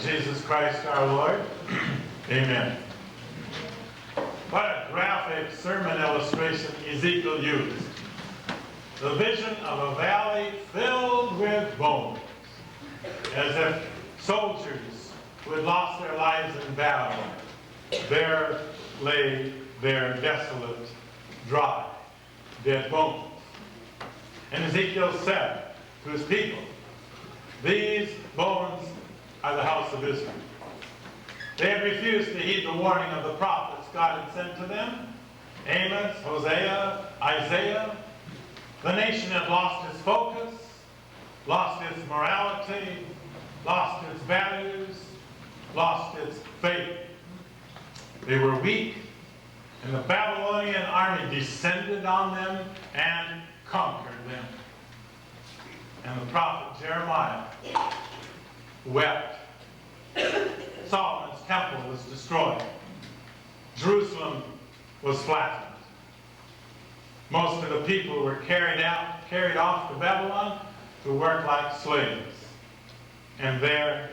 Jesus Christ our Lord. Amen. What a graphic sermon illustration Ezekiel used. The vision of a valley filled with bones, as if soldiers who had lost their lives in battle, there lay their desolate, dry, dead bones. And Ezekiel said to his people, these bones are the house of Israel. They had refused to heed the warning of the prophets God had sent to them. Amos, Hosea, Isaiah. The nation had lost its focus, lost its morality, lost its values, lost its faith. They were weak, and the Babylonian army descended on them and conquered them. And the prophet Jeremiah wept. Solomon's temple was destroyed. Jerusalem was flattened. Most of the people were carried off to Babylon to work like slaves. And there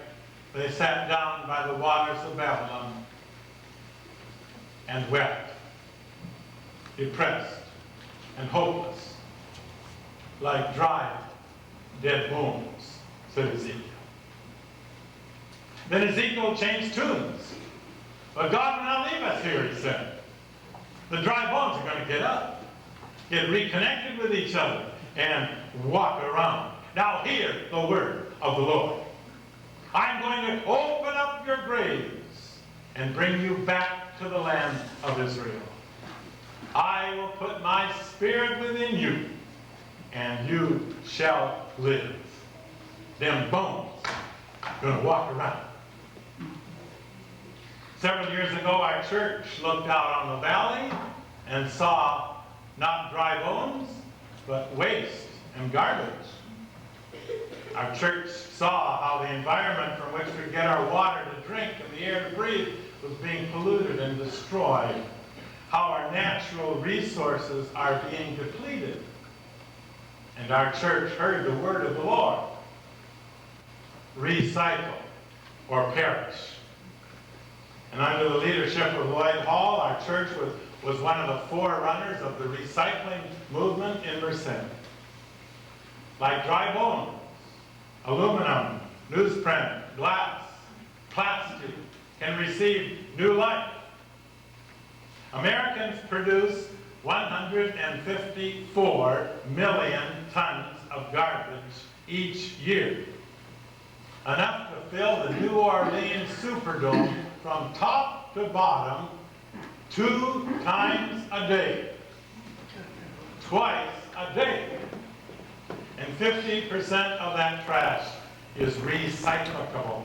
they sat down by the waters of Babylon and wept, depressed and hopeless, like dry, dead bones, said Ezekiel. Then Ezekiel changed tunes. But God will not leave us here, he said. The dry bones are going to get up, get reconnected with each other, and walk around. Now hear the word of the Lord. I'm going to open up your graves and bring you back to the land of Israel. I will put my spirit within you, and you shall live. Them bones are going to walk around. Several years ago, our church looked out on the valley and saw not dry bones, but waste and garbage. Our church saw how the environment from which we get our water to drink and the air to breathe was being polluted and destroyed. How our natural resources are being depleted. And our church heard the word of the Lord. Recycle or perish. And under the leadership of Lloyd Hall, our church was one of the forerunners of the recycling movement in Merced. Like dry bones, aluminum, newsprint, glass, plastic can receive new life. Americans produce 154 million tons of garbage each year. Enough to fill the New Orleans Superdome from top to bottom 2 times a day. Twice a day. And 50% of that trash is recyclable.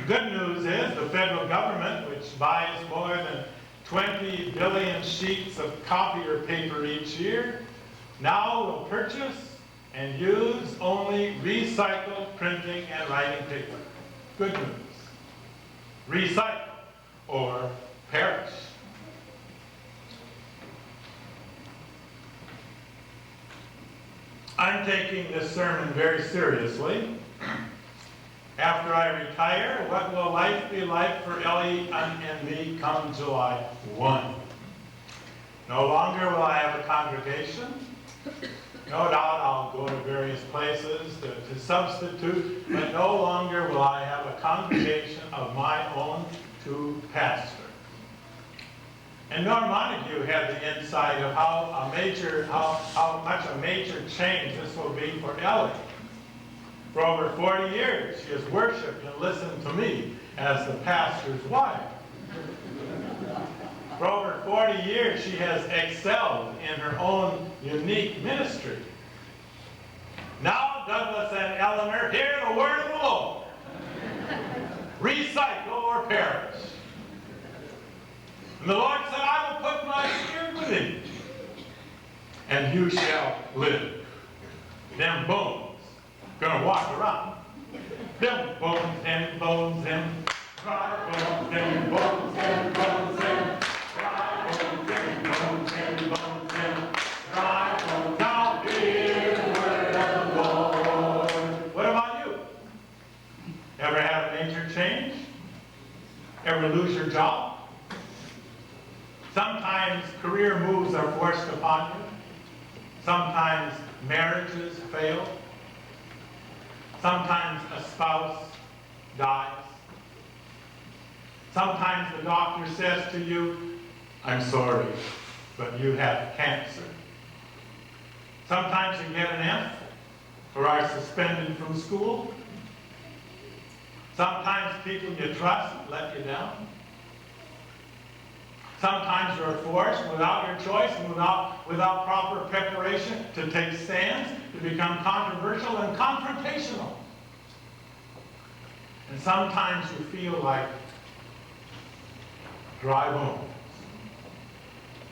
Good news is the federal government, which buys more than 20 billion sheets of copier paper each year, now will purchase and use only recycled printing and writing paper. Good news. Recycle or perish. I'm taking this sermon very seriously. After I retire, what will life be like for Ellie and me come July 1? No longer will I have a congregation. No doubt I'll go to various places to substitute, but no longer will I have a congregation of my own to pastor. And Norm Montague had the insight of how much a major change this will be for Ellie. For over 40 years, she has worshiped and listened to me as the pastor's wife. For over 40 years, she has excelled in her own unique ministry. Now, Douglas and Eleanor, hear the word of the Lord. Recycle or perish. And the Lord said, I will put my spirit within you, and you shall live. Them bones gonna walk around. Them bones, them bones, them dry bones, them bones, them bones, them dry bones, them bones, them bones, them dry bones. Now hear the word of the Lord. What about you? Ever had Ever lose your job? Sometimes career moves are forced upon you. Sometimes marriages fail. Sometimes a spouse dies. Sometimes the doctor says to you, I'm sorry, but you have cancer. Sometimes you get an F or are suspended from school. Sometimes people you trust let you down. Sometimes you're forced, without your choice and without proper preparation, to take stands, to become controversial and confrontational. And sometimes you feel like dry bones.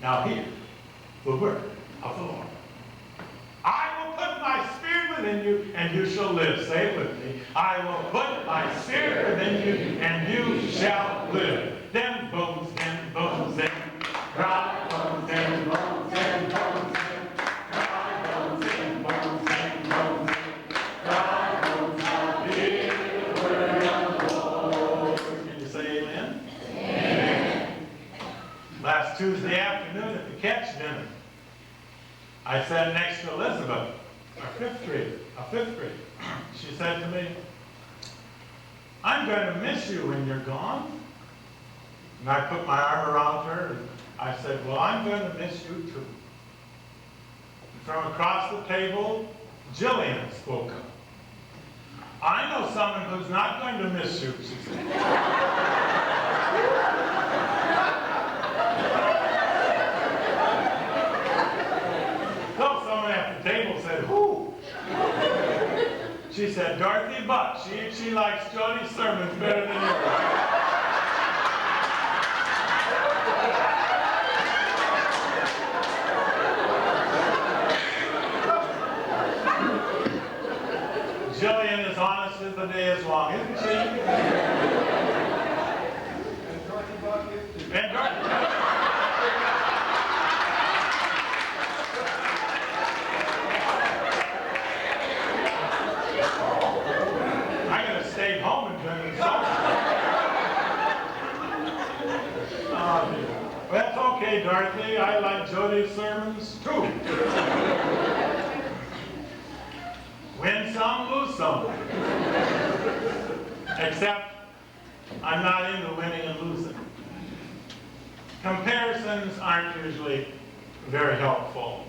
Now hear the word of the Lord. I will put my spirit within you, and you shall live. Say it with me. I will put my spirit within you, and you shall live. Then bones, then dry bones, then bones, then bones, dry bones, then bones, then bones, dry bones, I'll hear the word of the Lord. Can you say amen? Amen. Last Tuesday afternoon at the catch dinner, I sat next to Elizabeth, a fifth grader. She said to me, I'm going to miss you when you're gone. And I put my arm around her and I said, well, I'm going to miss you too. And from across the table, Jillian spoke up. I know someone who's not going to miss you, she said. So someone at the table said, who? She said, Dorothy Buck. She likes Jody's sermons better than yours. Jillian is honest as the day is long, isn't she? And Dorothy Buck is too. And Dorothy. I could have stayed home and done this. Well, that's okay, Dorothy. I like Jody's sermons too. Win some, lose some. Except I'm not into winning and losing. Comparisons aren't usually very helpful.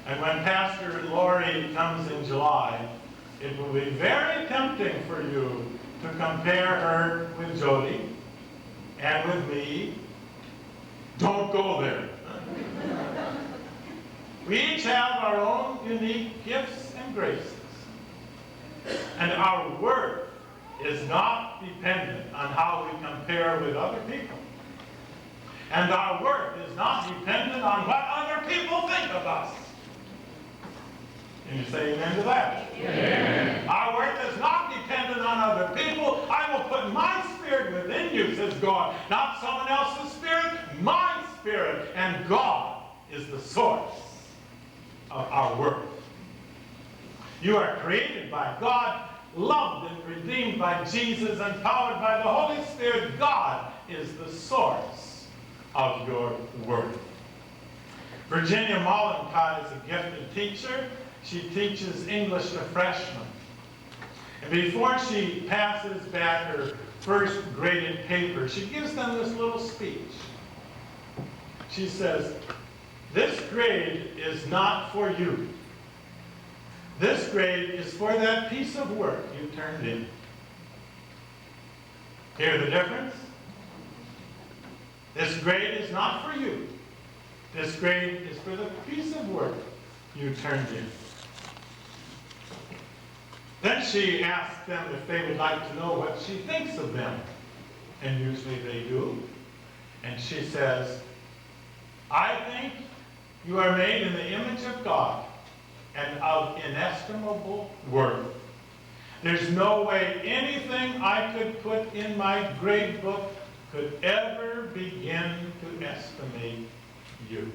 And when Pastor Lori comes in July, it will be very tempting for you to compare her with Jody and with me. Don't go there. We each have our own unique gifts and graces. And our worth is not dependent on how we compare with other people. And our worth is not dependent on what other people think of us. Can you say amen to that? Amen. Our worth is not dependent on other people. I will put my spirit within you, says God. Not someone else's spirit, my spirit. And God is the source of our worth. You are created by God, loved and redeemed by Jesus, and powered by the Holy Spirit. God is the source of your worth. Virginia Mollencott is a gifted teacher. She teaches English to freshmen. And before she passes back her first graded paper, she gives them this little speech. She says, this grade is not for you. This grade is for that piece of work you turned in. Hear the difference? This grade is not for you. This grade is for the piece of work you turned in. Then she asks them if they would like to know what she thinks of them. And usually they do. And she says, I think you are made in the image of God and of inestimable worth. There's no way anything I could put in my grade book could ever begin to estimate you.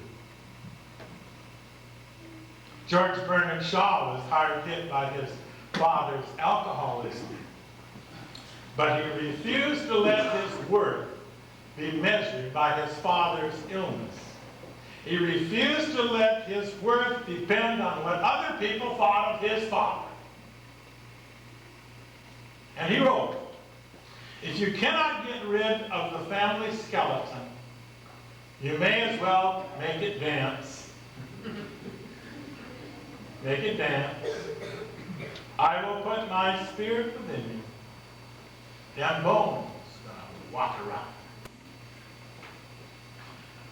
George Bernard Shaw was hard hit by his father's alcoholism. But he refused to let his worth be measured by his father's illness. He refused to let his worth depend on what other people thought of his father. And he wrote, if you cannot get rid of the family skeleton, you may as well make it dance. Make it dance. I will put my spirit within you. Them bones gonna walk around.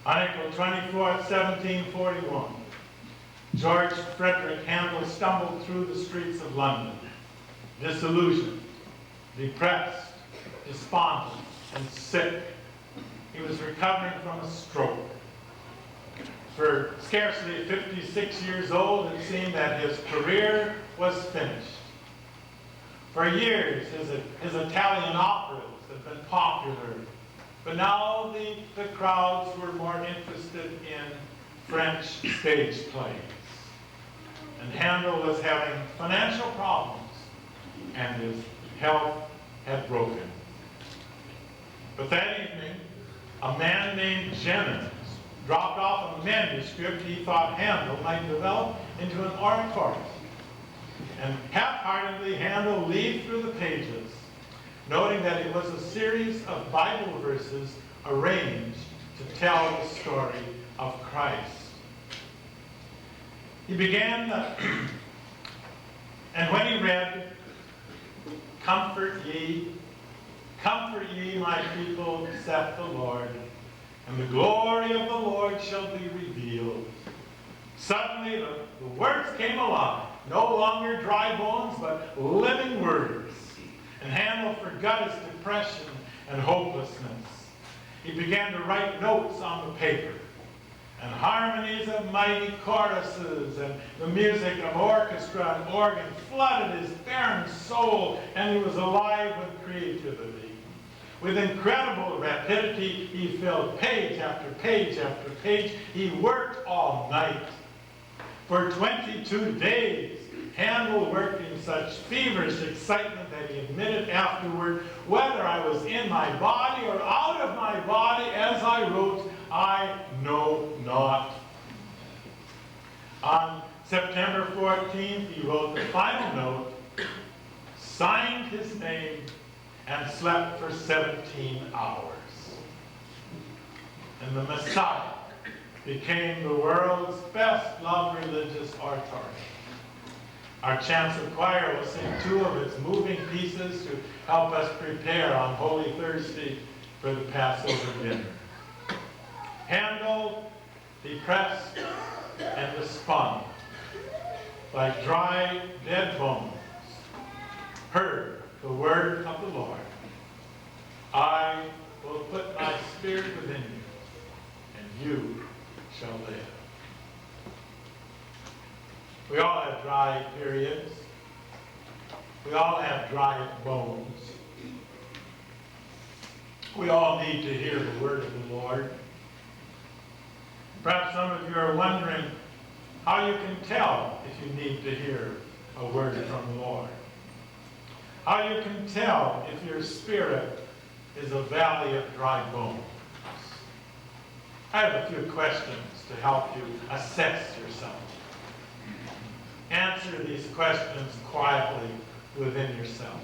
On April 24th, 1741, George Frederick Handel stumbled through the streets of London, disillusioned, depressed, despondent, and sick. He was recovering from a stroke. For scarcely 56 years old, it seemed that his career was finished. For years, his Italian operas had been popular, but now the crowds were more interested in French stage plays. And Handel was having financial problems, and his health had broken. But that evening, a man named Jennings dropped off a manuscript he thought Handel might develop into an oratory. And half-heartedly, Handel leafed through the pages, noting that it was a series of Bible verses arranged to tell the story of Christ. He began, and when he read, comfort ye, my people, saith the Lord, and the glory of the Lord shall be revealed. Suddenly the words came alive, no longer dry bones, but living words. And Handel forgot his depression and hopelessness. He began to write notes on the paper, and harmonies of mighty choruses and the music of orchestra and organ flooded his barren soul, and he was alive with creativity. With incredible rapidity, he filled page after page after page. He worked all night. For 22 days, Handel worked in such feverish excitement that he admitted afterward, whether I was in my body or out of my body as I wrote, I know not. On September 14th, he wrote the final note, signed his name, and slept for 17 hours. And the Messiah became the world's best-loved religious oratory. Our chancel choir will sing 2 of its moving pieces to help us prepare on Holy Thursday for the Passover dinner. Handel, depressed and despondent, like dry, dead bones, heard the word of the Lord. I will put my spirit within you, and you shall live. We all have dry periods. We all have dry bones. We all need to hear the word of the Lord. Perhaps some of you are wondering how you can tell if you need to hear a word from the Lord. How you can tell if your spirit is a valley of dry bones. I have a few questions to help you assess yourself. Answer these questions quietly within yourself.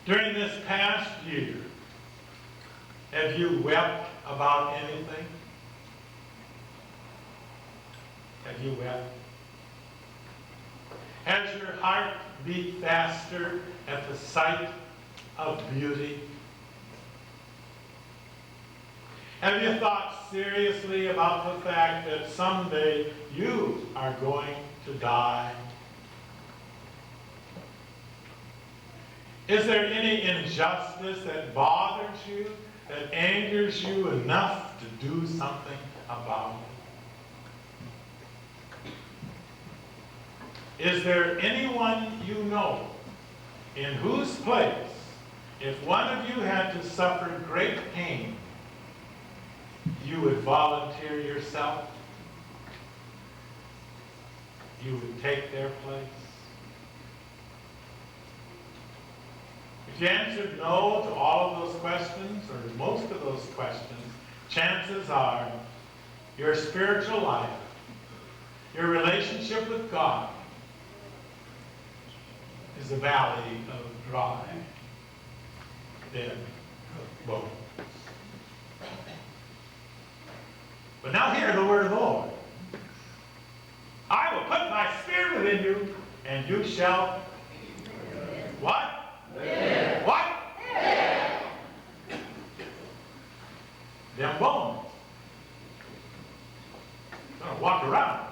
During this past year, have you wept about anything? Have you wept? Has your heart beat faster at the sight of beauty? Have you thought seriously about the fact that someday you are going to die? Is there any injustice that bothers you, that angers you enough to do something about it? Is there anyone you know in whose place, if one of you had to suffer great pain, you would volunteer yourself? You would take their place? If you answered no to all of those questions, or most of those questions, chances are your spiritual life, your relationship with God, is a valley of dry, dead bones. But now hear the word of the Lord. I will put my spirit within you, and you shall what? Live. What? Live. Them bones. Gonna walk around.